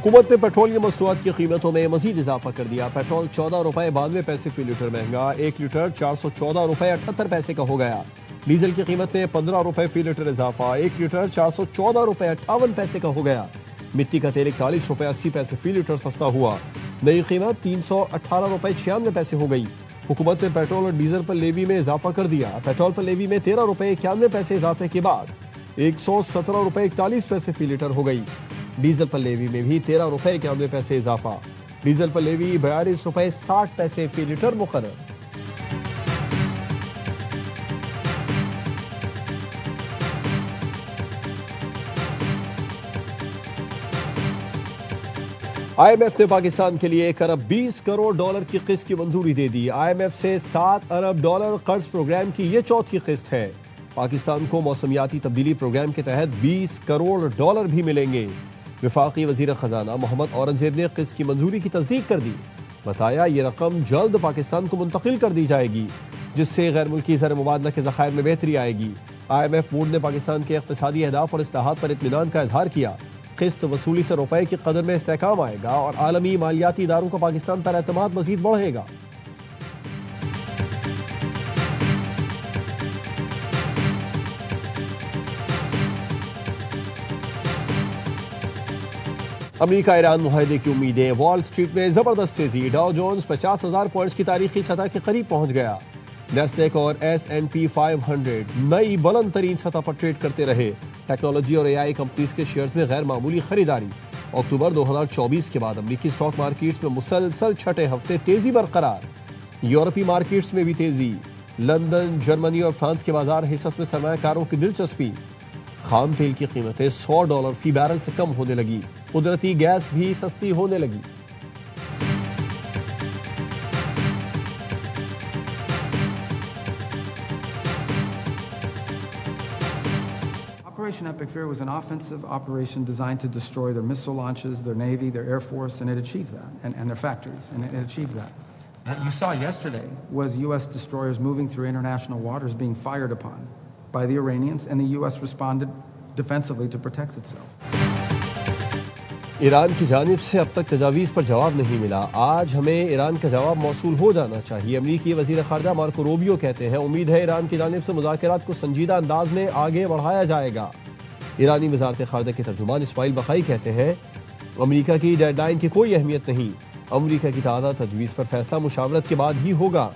हुकूमत ने पेट्रोलियम मसनूआत की कीमतों में मजीद इजाफा कर दिया। पेट्रोल 14 रुपए 92 पैसे फी लीटर महंगा, 1 लीटर 414 रुपए 78 पैसे का हो गया। डीजल की कीमत में 15 रुपए फी लीटर इजाफा, 1 लीटर 414 रुपए 58 पैसे का हो गया। मिट्टी का तेल 41 रुपए 80 पैसे फी लीटर सस्ता हुआ। नई कीमत 318 रुपए 96 पैसे हो गई। हुकूमत ने पेट्रोल और डीजल पर लेवी में इजाफा कर दिया। पेट्रोल पर लेवी में 13 रुपए 91 पैसे इजाफे के बाद 117 रुपए 41 पैसे फी लीटर हो गई। डीजल पर लेवी में भी 13 रुपए 91 पैसे इजाफा। डीजल पर लेवी 42 रुपए 60 पैसे फी लीटर मुकर्रर। IMF ने पाकिस्तान के लिए 1 अरब 20 करोड़ डॉलर की किस्त की मंजूरी दे दी। IMF से 7 अरब डॉलर कर्ज प्रोग्राम की ये चौथी किस्त है। पाकिस्तान को मौसमियाती तब्दीली प्रोग्राम के तहत 20 करोड़ डॉलर भी मिलेंगे। वफाकी वजीर खजाना मोहम्मद औरंगजेब ने किस्त की मंजूरी की तस्दीक कर दी। बताया ये रकम जल्द पाकिस्तान को मुंतकिल कर दी जाएगी, जिससे गैर मुल्की ज़र मुबादला के ज़खायर में बेहतरी आएगी। IMF बोर्ड ने पाकिस्तान के इक़्तिसादी अहदाफ और इस्लाहात पर इत्मीनान का इजहार किया। किस्त वसूली से रुपए की कदर में इस्तेहकाम आएगा और आलमी मालियाती इदारों का पाकिस्तान पर एतमाद मजीद बढ़ेगा। अमेरिका ईरान मुआहदे की उम्मीदें। वॉल स्ट्रीट में जबरदस्त तेजी। डाउ जोन्स 50,000 पॉइंट्स की तारीखी सतह के करीब पहुंच गया। नेस्डेक और S&P 500 नई बुलंद तरीन सतह पर ट्रेड करते रहे। टेक्नोलॉजी और AI कंपनीज के शेयर्स में गैर मामूली खरीदारी। अक्टूबर 2024 के बाद अमेरिकी स्टॉक मार्केट्स में मुसलसल छठे हफ्ते तेजी बरकरार। यूरोपीय मार्केट्स में भी तेजी। लंदन, जर्मनी और फ्रांस के बाजार हिस्सों में सरमायाकारों की दिलचस्पी। खाम तेल की कीमतें $100 फी बैरल से कम होने लगी। कुदरती गैस भी सस्ती होने लगी। Operation Epic Fear was an offensive operation designed to destroy their missile launches, their Navy, their Air Force, and it achieved that, and their factories, and it achieved that. What you saw yesterday was U.S. destroyers moving through international waters being fired upon by the Iranians, and the U.S. responded defensively to protect itself. Iran की जानिब से अब तक तजावीज़ पर जवाब नहीं मिला। आज हमें ईरान का जवाब मौसूल हो जाना चाहिए। अमरीकी वज़ीर ख़ारजा मार्को रूबियो कहते हैं, उम्मीद है ईरान की जानिब से मुज़ाकरात को संजीदा अंदाज में आगे बढ़ाया जाएगा। ईरानी वज़ारत ख़ारजा के तर्जुमान इस्माइल बखाई कहते हैं, अमरीका की डेडलाइन की कोई अहमियत नहीं। अमरीका की ताज़ा तजवीज़ पर फैसला मुशावरत के बाद ही होगा।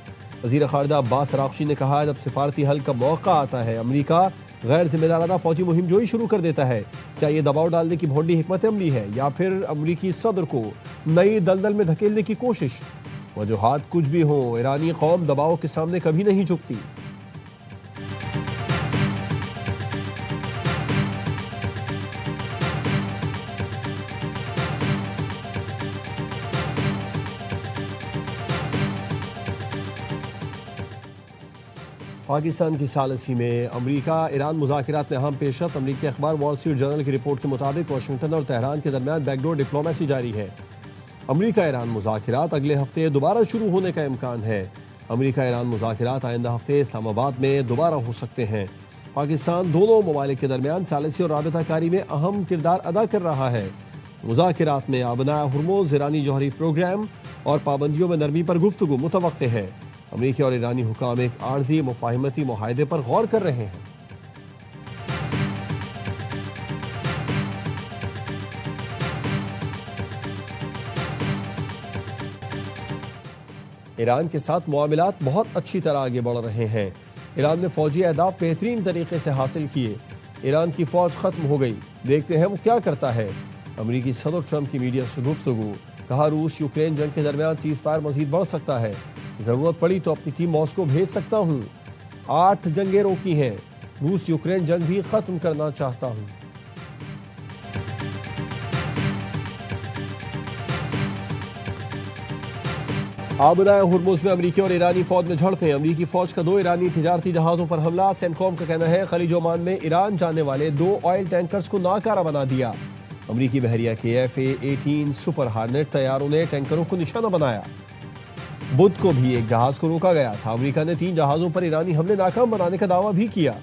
वज़ीर ख़ारजा अब्बास अराग़ची ने कहा, जब सिफारती हल का मौका आता है अमरीका गैर जिम्मेदाराना फौजी मुहिम जोई शुरू कर देता है। क्या ये दबाव डालने की भोंडी हिकमत अमली है या फिर अमरीकी सदर को नई दलदल में धकेलने की कोशिश? वजूहात कुछ भी हो, ईरानी कौम दबाव के सामने कभी नहीं झुकती। पाकिस्तान की सालसी में अमरीका ईरान मुज़ाकरात में अहम पेशरफ्त। अमरीकी अखबार वॉल स्ट्रीट जर्नल की रिपोर्ट के मुताबिक वाशिंगटन और तेहरान के दरमियान बैकडोर डिप्लोमेसी जारी है। अमरीका ईरान मुज़ाकरात अगले हफ्ते दोबारा शुरू होने का इम्कान है। अमरीका ईरान मुज़ाकरात आइंदा हफ्ते इस्लामाबाद में दोबारा हो सकते हैं। पाकिस्तान दोनों ममालिक के दरमियान सालसी और राबताकारी में अहम किरदार अदा कर रहा है। मुज़ाकरात में आबनाए हुर्मुज़, ईरानी जौहरी प्रोग्राम और पाबंदियों में नरमी पर गुफ्तगू मुतवक्के है। अमरीकी और ईरानी हुकाम एक आर्जी मुफाहिमती मुआहदे पर गौर कर रहे हैं। ईरान के साथ मुआमलात बहुत अच्छी तरह आगे बढ़ रहे हैं। ईरान ने फौजी अहदाफ बेहतरीन तरीके से हासिल किए। ईरान की फौज खत्म हो गई, देखते हैं वो क्या करता है। अमरीकी सदर ट्रंप की मीडिया से गुफ्तगू। कहा, रूस यूक्रेन जंग के दरमियान सीज़ फायर मजीद बढ़ सकता है। ज़रूरत पड़ी तो अपनी टीम मॉस्को भेज सकता हूँ। 8 जंगें रोकी हैं। रूस यूक्रेन जंग भी खत्म करना चाहता हूँ। आबनाए हुर्मुज़ में अमरीकी और ईरानी फौज में झड़पें। अमरीकी फौज का 2 ईरानी तिजारती जहाज़ों पर हमला। सेंटकॉम का कहना है, खलीज ओमान में ईरान जाने वाले 2 ऑयल टैंकर्स को नाकारा बना दिया। अमरीकी बहरिया के FA-18 सुपर हार्नेट तैयारों ने टैंकरों को निशाना बनाया। बुध को भी एक जहाज को रोका गया था। अमेरिका ने 3 जहाज़ों पर ईरानी हमले नाकाम बनाने का दावा भी किया।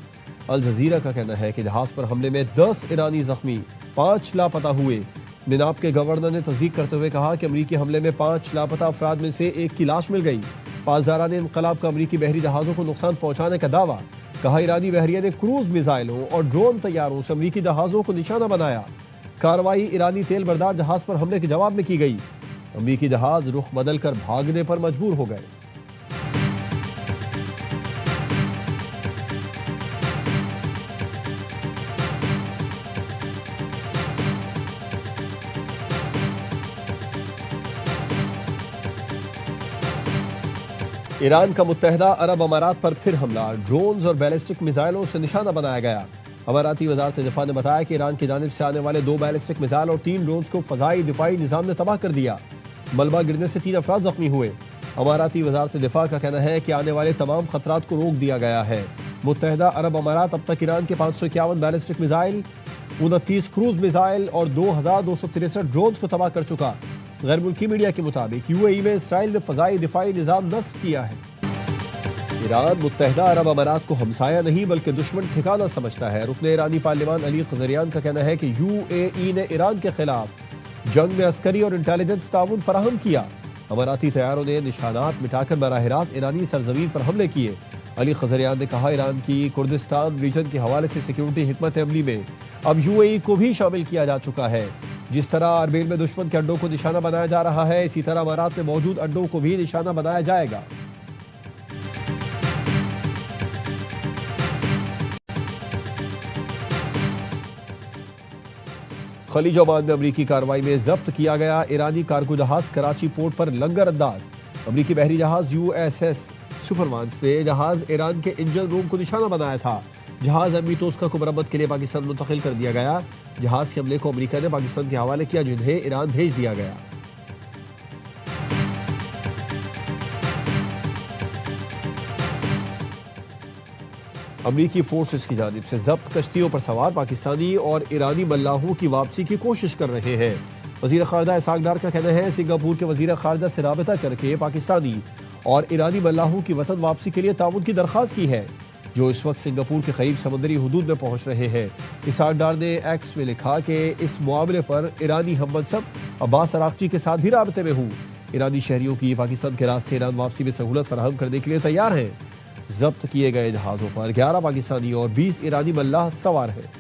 अल जजीरा का कहना है कि जहाज पर हमले में 10 ईरानी जख्मी, 5 लापता हुए। मिनाप के गवर्नर ने तस्दीक करते हुए कहा कि अमरीकी हमले में 5 लापता अफराद में से एक की लाश मिल गई। पासदारान इनकलाब का अमरीकी बहरी जहाज़ों को नुकसान पहुंचाने का दावा। कहा ईरानी बहरिया ने क्रूज मिसाइलों और ड्रोन तैयारों से अमरीकी जहाज़ों को निशाना बनाया। कार्रवाई ईरानी तेल बरदार जहाज पर हमले के जवाब में की गई। अमरीकी जहाज रुख बदल कर भागने पर मजबूर हो गए। ईरान का मुत्तहिदा अरब अमारात पर फिर हमला। ड्रोन्स और बैलिस्टिक मिसाइलों से निशाना बनाया गया। अमाराती वजारत दिफा ने बताया कि ईरान की जानिब से आने वाले 2 बैलिस्टिक मिसाइल और 3 ड्रोन्स को फजाई दिफाई निज़ाम ने तबाह कर दिया। मलबा गिरने से 3 अफराद जख्मी हुए। अमाराती वजारत दिफा का कहना है कि आने वाले तमाम खतरात को रोक दिया गया है। मुत्तहिदा अरब अमारात अब तक ईरान के 551 बैलिस्टिक मिसाइल, 29 क्रूज मिसाइल और 2263 ड्रोन्स को तबाह कर चुका। गैर मुल्की मीडिया के मुताबिक यूएई में इसराइल ने फजाई दिफाई निज़ाम नस्ब किया है। ईरान मुत्तहिदा अरब अमारात को हमसाया नहीं बल्कि दुश्मन ठिकाना समझता है। रुकन ईरानी पार्लियामान अली खजरियान का कहना है कि यूएई ने ईरान के खिलाफ जंग में अस्करी और इंटेलिजेंस ताउन फराहम किया। अमाराती तैयारों ने निशानात मिटाकर बराह रास्त ईरानी सरजमीन पर हमले किए। अली खजरियान ने कहा ईरान की कुर्दिस्तान रीजन के हवाले से सिक्योरिटी हिकमत अमली में अब यूएई को भी शामिल किया जा चुका है। जिस तरह अरबेल में दुश्मन के अड्डों को निशाना बनाया जा रहा है, इसी तरह अमारात में मौजूद अड्डों को भी निशाना बनाया जाएगा। खलीज ओमान में अमरीकी कार्रवाई में जब्त किया गया ईरानी कारगो जहाज कराची पोर्ट पर लंगर अंदाज। अमरीकी बहरी जहाज यूएसएस सुपरमान्स ने जहाज ईरान के इंजन रूम को निशाना बनाया था। जहाज एमवी तोस्का को मरम्मत के लिए पाकिस्तान मुंतकिल कर दिया गया। जहाज के हमले को अमरीका ने पाकिस्तान के हवाले किया, जिन्हें ईरान भेज दिया गया। अमरीकी फोर्सेस की जानिब से जब्त कश्तियों पर सवार पाकिस्तानी और ईरानी मल्लाहों की वापसी की कोशिश कर रहे हैं। वजीर खारजा इसाक डार का कहना है सिंगापुर के वजीर खारजा से राबता करके पाकिस्तानी और ईरानी मल्लाहों की वतन वापसी के लिए ताउन की दरख्वास्त की है, जो इस वक्त सिंगापुर के करीब समुद्री हुदूद में पहुंच रहे हैं। इसाक डार ने एक्स में लिखा कि इस मामले पर ईरानी हम मनसब अब्बास अरागची के साथ भी राबते में हूँ। ईरानी शहरियों की पाकिस्तान के रास्ते ईरान वापसी में सहूलत फराहम करने के लिए तैयार हैं। जब्त किए गए जहाज़ों पर 11 पाकिस्तानी और 20 ईरानी मल्लाह सवार हैं।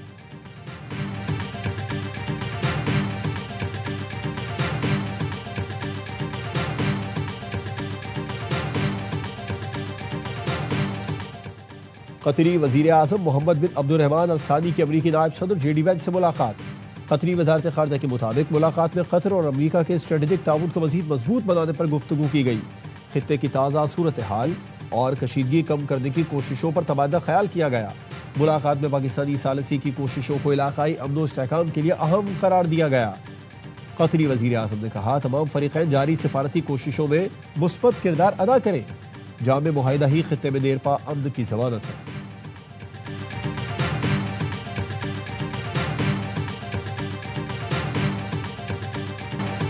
कतरी वजीर आज़म मोहम्मद बिन अब्दुर्रहमान अल सानी की अमरीकी नायब सदर जेडी वैंस से मुलाकात। कतरी वजारत खारजा के मुताबिक मुलाकात में कतर और अमरीका के स्ट्रेटेजिक ताउन को मजीद मजबूत बनाने पर गुफ्तगू की गई। खित्ते की ताज़ा सूरत हाल और कशीदगी कम करने की कोशिशों पर तबादला ख्याल किया गया। मुलाकात में पाकिस्तानी सालसी की कोशिशों को इलाकाई अमन व इस्तेहकाम के लिए अहम करार दिया गया। कतरी वजीर आज़म ने कहा तमाम फरीक़ैन जारी सिफारती कोशिशों में मुस्बत किरदार अदा करें। जामे मुआहिदा ही खित्ते में देरपा अमन की ज़मानत है।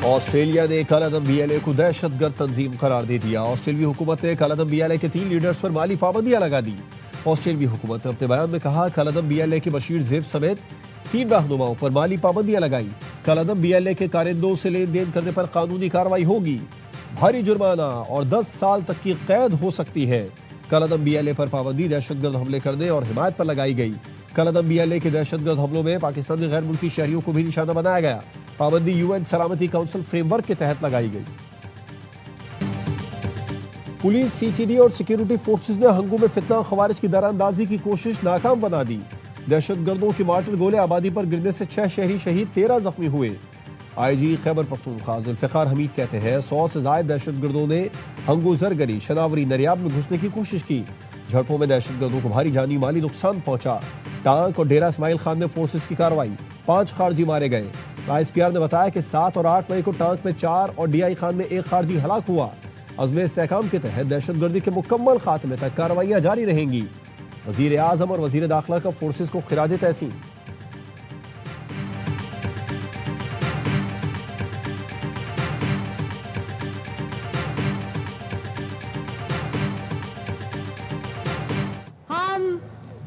ऑस्ट्रेलिया ने कालादम बीएलए को दहशतगर्द तंजीम करार दे दिया। ऑस्ट्रेलियाई हुकूमत ने कालादम बीएलए के 3 लीडर्स पर माली पाबंदियां लगा दी। ऑस्ट्रेलियाई हुकूमत ने अपने बयान में कहा कालादम बीएलए के बशीर जेब समेत 3 रहनुमाओं पर माली पाबंदियां लगाई। कालादम बीएलए के कारिंदों से लेन देन करने पर कानूनी कार्रवाई होगी। भारी जुर्माना और 10 साल तक की कैद हो सकती है। कालादम बीएलए पर पाबंदी दहशतगर्द हमले करने और हिमायत पर लगाई गई। कालादम बीएलए के दहशतगर्द हमलों में पाकिस्तानी गैर मुल्की शहरियों को भी निशाना बनाया गया। पाबंदी यूएन सलामती काउंसिल फ्रेमवर्क के तहत लगाई गई। पुलिस, सीटीडी और सिक्योरिटी फोर्सेस ने हंगू में फितना खवारिज की दरारंदाजी की कोशिश नाकाम बना दी। दहशतगर्दों के मार्टर गोले आबादी पर गिरने से 6 शहरी शहीद, 13 जख्मी हुए। आईजी खैबर पख्तूनख्वा जुल्फिकार हमीद कहते हैं 100 से ज्यादा दहशतगर्दों ने हंगू, जरगरी, शनावरी, नरियाब में घुसने की कोशिश की। झड़पों में दहशतगर्दों को भारी जानी माली नुकसान पहुंचा। टांक और डेरा इस्माइल खान में फोर्सेस की कार्रवाई, 5 खारजी मारे गए। आईएसपीआर ने बताया कि 7 और 8 मई को टांक में 4 और डीआई खान में 1 खारजी हलाक हुआ। अज़्म इस्तेहकाम के तहत दहशतगर्दी के मुकम्मल खात्मे तक कार्रवाइयां जारी रहेंगी। वजीर आज़म और वजीर दाखिला का फोर्सेस को खिराज तहसीन।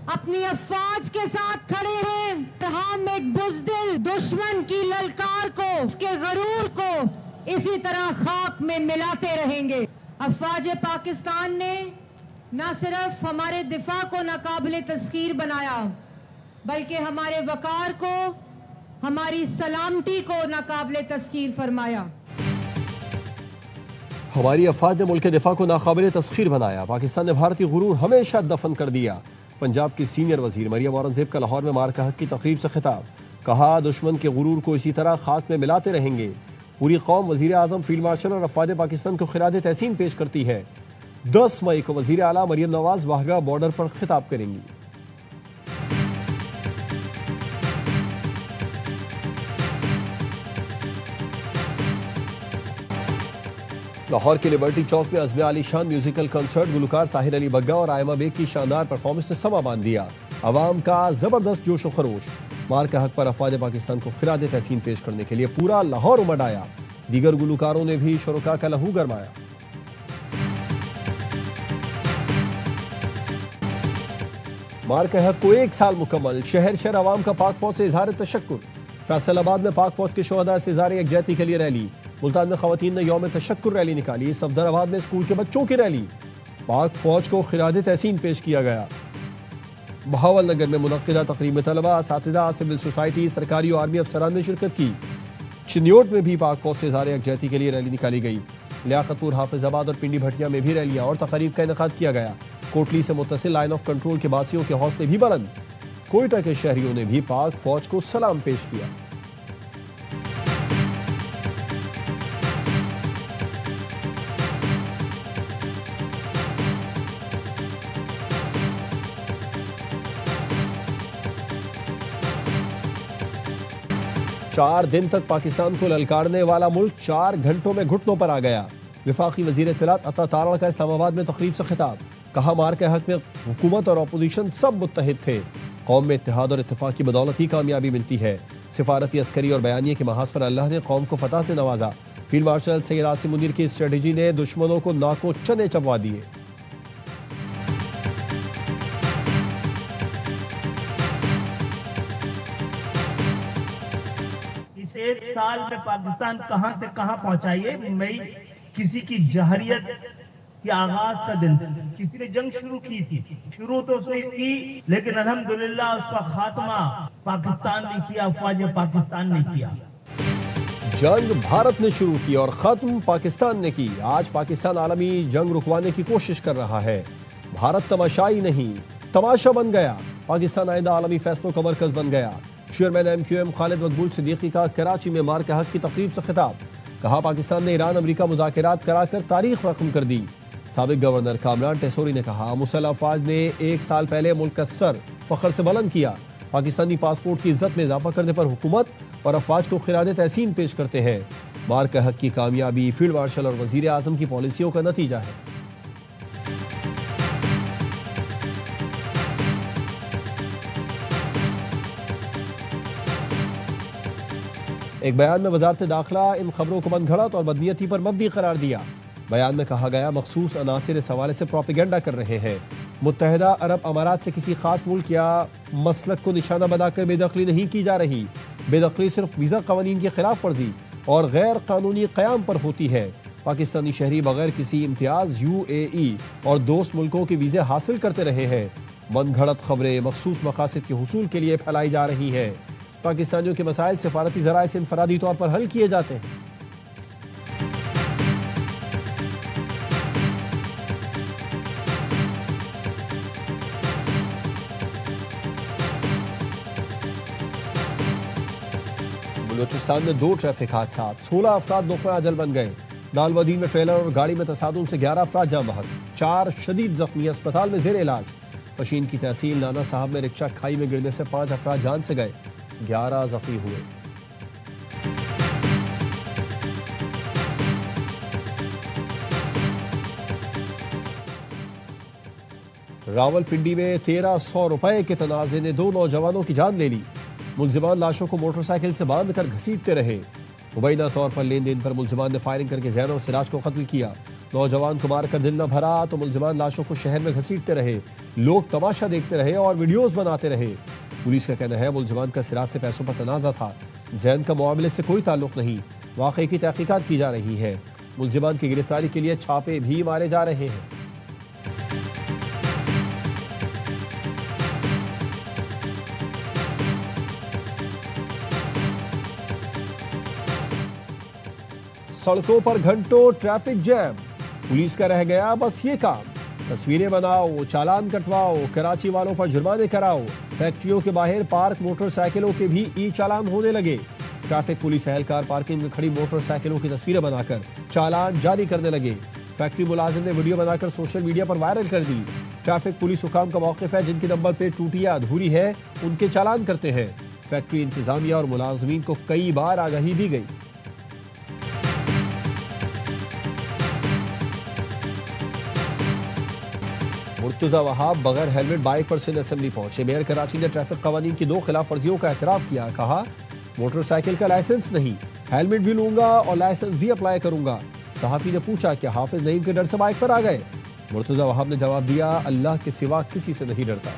अपनी अफवाज के साथ खड़े हैं। हम एक बुज़दिल दुश्मन दुश्मन की ललकार को, उसके गरूर को इसी तरह खाक में मिलाते रहेंगे। अफवाज पाकिस्तान ने न सिर्फ हमारे दिफा को नाकाबिले तस्खीर बनाया, बल्कि हमारे वकार को, हमारी सलामती को नाकाबिले तस्खीर फरमाया। हमारी अफवाज ने मुल्क के दिफा को नाकाबिले तस्खीर बनाया। पाकिस्तान ने भारतीय गुरूर हमेशा दफन कर दिया। पंजाब की सीनियर वजीर मरियम औरंगजेब का लाहौर में मार्का हक की तकरीब से खिताब। कहा, दुश्मन के गुरूर को इसी तरह खाक में मिलाते रहेंगे। पूरी कौम वजीर आजम, फील्ड मार्शल और अफवाज पाकिस्तान को खिराज तहसीन पेश करती है। 10 मई को वजीर आला मरियम नवाज वाहगा बॉर्डर पर खिताब करेंगी। लाहौर के लिबर्टी चौक में अज़्म आलीशान म्यूजिकल कंसर्ट, गुलकार साहिर अली बग्गा और आयमा बेग की शानदार परफॉर्मेंस ने समा बांध दिया। अवाम का जबरदस्त जोश व खरोश। मार्का हक पर अफवाज पाकिस्तान को खिराज तहसीन पेश करने के लिए पूरा लाहौर उमड़ आया। दीगर गुलकारों ने भी शुरका का लहू गरमाया। मार्का हक को 1 साल मुकम्मल। शहर शहर अवाम का पाक फौज से इजहार तशक्कुर। फैसलाबाद में पाक फौज के शोहदा से इजहार यकजहती के लिए रैली। मुल्तान में खवातीन ने यौम तशक्कुर रैली निकाली। सफदराबाद में स्कूल के बच्चों की रैली। पाक फौज को खिराज तहसीन पेश किया गया। बहावल नगर में मुनक्किदा तकरीब में तलबा, असातिज़ा, सिविल सोसाइटी, सरकारी और आर्मी अफसरान ने शिरकत की। चिन्योट में भी पाक फौज से इजहार यकजहती के लिए रैली निकाली गई। लियाकतपुर, हाफिजाबाद और पिंडी भटिया में भी रैलियां और तकरीब का इनेकाद किया गया। कोटली से मुत्तसिल लाइन ऑफ कंट्रोल के बासियों के हौसले भी बुलंद। कोयटा के शहरियों ने भी पाक फौज को सलाम पेश किया। चार दिन तक पाकिस्तान को ललकारने वाला मुल्क 4 घंटों में घुटनों पर आ गया। विफाकी वजीर इत्तलात अता तारड़ का इस्लामाबाद में तकरीब से खिताब। कहा, मार्के हक में हुकूमत और अपोजिशन सब मुत्तहिद थे। कौम में इत्तेहाद और इत्तेफाक की बदौलत ही कामयाबी मिलती है। सिफारती, अस्करी और बयानिए के महाज पर अल्लाह ने कौम को फतह से नवाजा। फील्ड मार्शल सैयद आसिम मुनीर की स्ट्रेटजी ने दुश्मनों को नाको चने चबवा दिए। इस 1 साल में पाकिस्तान कहां से कहां पहुंचाइए। मई किसी की जहरियत के आगाज का दिन, किसी ने जंग शुरू की थी, शुरू तो उसने की, लेकिन अल्हम्दुलिल्लाह उसका खात्मा पाकिस्तान ने किया, अफवाज पाकिस्तान ने किया। जंग भारत ने शुरू की और खत्म पाकिस्तान ने की। आज पाकिस्तान आलमी जंग रुकवाने की कोशिश कर रहा है। भारत तमाशाई नहीं, तमाशा बन गया। पाकिस्तान आइंदा आलमी फैसलों का मरकज बन गया। चेयरमैन MQM खालिद मकबूल सिद्दीकी का कराची में मार्का हक की तकरीब से खिताब। कहा, पाकिस्तान ने ईरान अमेरिका मुज़ाकरात कराकर तारीख रकम कर दी। साबिक गवर्नर कामरान टेसोरी ने कहा, मुसल्लह अफवाज ने 1 साल पहले मुल्क का सर फख्र से बुलंद किया। पाकिस्तानी पासपोर्ट की इज्जत में इजाफा करने पर हुकूमत और अफवाज को खिराज तहसीन पेश करते हैं। मार्का हक की कामयाबी फील्ड मार्शल और वजीर आजम की पॉलिसियों का नतीजा है। एक बयान में वजारत दाखिला इन खबरों को मनगढ़ंत और बदनीयती पर मबनी करार दिया। बयान में कहा गया, मखसूस अनासिर इस हवाले से प्रोपेगेंडा कर रहे हैं। मुत्तहिदा अरब अमारात से किसी खास मुल्क या मसलक को निशाना बनाकर बेदखली नहीं की जा रही। बेदखली सिर्फ वीज़ा कवानीन की खिलाफ वर्जी और गैर कानूनी क़याम पर होती है। पाकिस्तानी शहरी बगैर किसी इम्तियाज UAE और दोस्त मुल्कों के वीज़े हासिल करते रहे हैं। मनगढ़ंत खबरें मखसूस मकासद के हुसूल के लिए फैलाई जा रही हैं। पाकिस्तानियों के मसाइल सिफारती ज़राए से इनफरादी तौर पर हल किए जाते हैं। बलूचिस्तान में 2 ट्रैफिक हादसा, 16 अफराद नुक़्ता अजल बन गए। नालवदीन में ट्रेलर और गाड़ी में तसादुम से 11 अफराद जान बहक, 4 शदीद जख्मी अस्पताल में जेर इलाज। पशीन की तहसील नाना साहब में रिक्शा खाई में गिरने से 5 अफराद जान से गए, 11 जख्मी हुए। रावलपिंडी में 1300 रुपए के तनाजे ने 2 नौजवानों की जान ले ली। मुलजिमान लाशों को मोटरसाइकिल से बांधकर घसीटते रहे। मुबैना तौर पर लेन देन पर मुलजिमान ने फायरिंग करके जैन और सिराज को कत्ल किया। नौजवान को मारकर दिल न भरा तो मुलजिमान लाशों को शहर में घसीटते रहे। लोग तमाशा देखते रहे और वीडियोस बनाते रहे। पुलिस का कहना है मुलजिमान का सिराज से पैसों पर तनाजा था। जैन का मामले से कोई ताल्लुक नहीं। वाक़े की तहकीकात की जा रही है। मुलजिमान की गिरफ्तारी के लिए छापे भी मारे जा रहे हैं। सड़कों पर घंटों ट्रैफिक जैम, पुलिस का रह गया बस ये काम। तस्वीरें बनाओ, चालान कटवाओ, कराची वालों पर जुर्माने कराओ। फैक्ट्रियों के बाहर पार्क मोटरसाइकिलों के भी ई चालान होने लगे। ट्रैफिक पुलिस एहलकार पार्किंग में खड़ी मोटरसाइकिलों की तस्वीरें बनाकर चालान जारी करने लगे। फैक्ट्री मुलाजिम ने वीडियो बनाकर सोशल मीडिया पर वायरल कर दी। ट्रैफिक पुलिस हुकाम का मौक़िफ़ है, जिनकी नंबर प्लेट टूटी या अधूरी है उनके चालान करते हैं। फैक्ट्री इंतजामिया और मुलाजमीन को कई बार आगाही दी गई। मुर्तजा वहाब बगैर हेलमेट बाइक पर सिंध असेंबली पहुंचे। मेयर कराची ने ट्रैफिक कवानीन की 2 खिलाफ वर्जियों का एतराफ किया। कहा, मोटरसाइकिल का लाइसेंस नहीं, हेलमेट भी लूंगा और लाइसेंस भी अप्लाई करूंगा। सहाफी ने पूछा कि हाफिज नईम के डर से बाइक पर आ गए। मुर्तजा वहाब ने जवाब दिया, अल्लाह के सिवा किसी से नहीं डरता।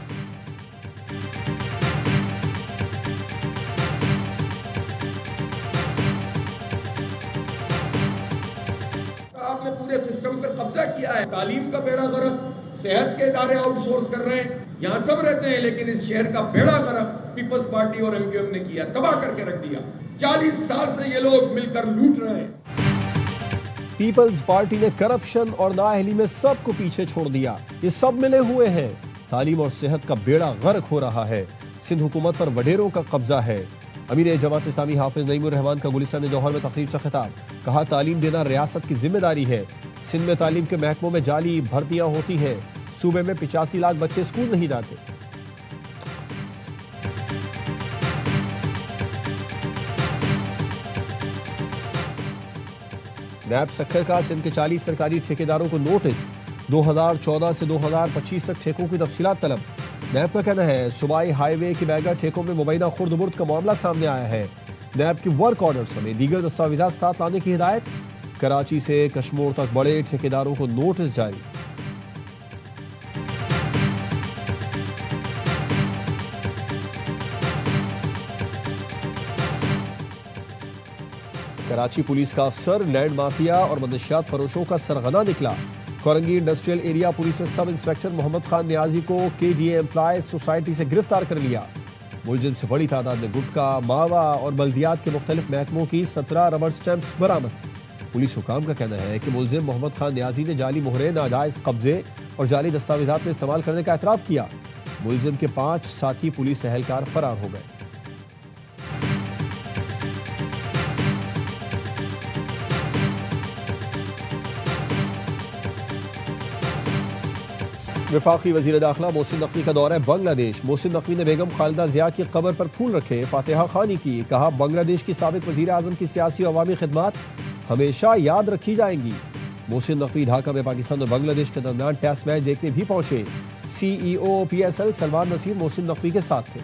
आपने पूरे सिस्टम पर कब्जा किया है। तालीम का बेड़ा गर्क, सेहत के इदारे आउटसोर्स कर रहे हैं। यहाँ सब रहते हैं, लेकिन इस शहर का बेड़ा गर्क पीपल्स पार्टी और एमक्यूएम ने किया, तबाह करके रख दिया। 40 साल से ये लोग मिलकर लूट रहे हैं। पीपल्स पार्टी ने करप्शन और नाअहली में सबको पीछे छोड़ दिया। ये सब मिले हुए हैं। तालीम और सेहत का बेड़ा गर्क हो रहा है। सिंध हुकूमत पर वडेरों का कब्जा है। अमीर जमात इस्लामी हाफिज नईमुर रहमान का गुलिस्तान जौहर में तकरीब से खिताब। कहा, तालीम देना रियासत की जिम्मेदारी है। सिंध में तालीम के महकमों में जाली भर्तियां होती हैं। सूबे में 85 लाख बच्चे स्कूल नहीं जाते। नैब सखर का सिंध के 40 सरकारी ठेकेदारों को नोटिस। 2014 से 2025 तक ठेकों की तफसीलात तलब। नैब का कहना है, सूबाई हाईवे के मेगा ठेकों में मुबैना खुर्द-बुर्द का मामला सामने आया है। नैब की वर्क ऑर्डर समेत दीगर दस्तावेजात साथ लाने की हिदायत। कराची से कश्मीर तक बड़े ठेकेदारों को नोटिस जारी। कराची पुलिस का अफसर लैंड माफिया और मंशियात फरोशों का सरगना निकला। कोरंगी इंडस्ट्रियल एरिया पुलिस ने सब इंस्पेक्टर मोहम्मद खान नियाजी को KDA एम्प्लॉयज सोसाइटी से गिरफ्तार कर लिया। मुलजिम से बड़ी तादाद में गुटखा, मावा और बल्दियात के मुख्तलिफ महकमों की 17 रबर स्टैंप्स बरामद। पुलिस हुकाम का कहना है कि मुलजिम मोहम्मद खान नियाजी ने जाली मोहरें, नाजायज कब्जे और जाली दस्तावेजात में इस्तेमाल करने का एतराफ किया। मुलजिम के 5 साथी पुलिस एहलकार फरार हो गए। वफाकी वज़ीर दाखिला मोहसिन नकवी का दौरा है बांग्लादेश। मोहसिन नकवी ने बेगम खालिदा जिया की कब्र पर फूल रखे, फातिहा खानी की। कहा, बांग्लादेश की साबिक वज़ीर आज़म की सियासी और अवामी खिदमात हमेशा याद रखी जाएंगी। मोहसिन नकवी ढाका में पाकिस्तान और बांग्लादेश के दरमियान टेस्ट मैच देखने भी पहुंचे। CEO PSL सलमान नसीर मोहसिन नकवी के साथ थे।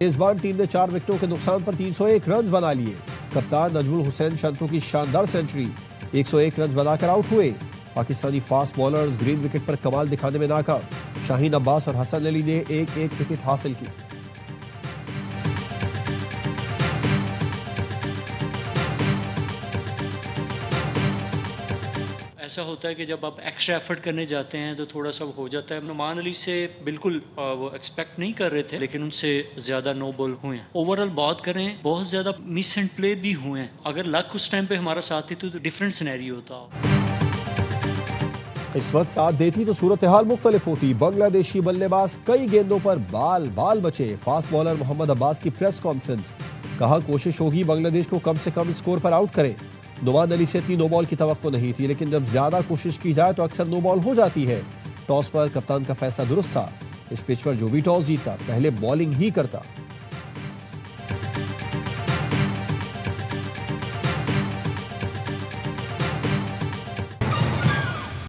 मेजबान टीम ने 4 विकेटों के नुकसान पर 301 रन बना लिए। कप्तान नजमुल हुसैन शर्तों की शानदार सेंचुरी, 101 रन बनाकर आउट हुए। Pakistani fast bowlers green wicket पर कमाल दिखाने में नाकाम। शाहीन अब्बास और हसन अली ने 1-1 विकेट हासिल की। ऐसा होता है कि जब आप एक्स्ट्रा एफर्ट करने जाते हैं तो थोड़ा सा हो जाता है। नुमान अली से बिल्कुल वो एक्सपेक्ट नहीं कर रहे थे, लेकिन उनसे ज़्यादा नो बॉल हुए हैं। ओवरऑल बात करें, बहुत ज़्यादा मिस एंड प्ले भी हुए हैं। अगर लक उस टाइम पे हमारा साथ थी तो डिफरेंट सिनेरियो होता। किस्मत साथ देती तो सूरत हाल मुख्तलिफ होती। बांग्लादेशी बल्लेबाज कई गेंदों पर बाल बचे। फास्ट बॉलर मोहम्मद अब्बास की प्रेस कॉन्फ्रेंस। कहा, कोशिश होगी बांग्लादेश को कम से कम स्कोर पर आउट करें। नुमान अली से इतनी नो बॉल की तवक्को नहीं थी, लेकिन जब ज्यादा कोशिश की जाए तो अक्सर नो बॉल हो जाती है। टॉस पर कप्तान का फैसला दुरुस्त था। इस पिच पर जो भी टॉस जीतता पहले बॉलिंग ही करता।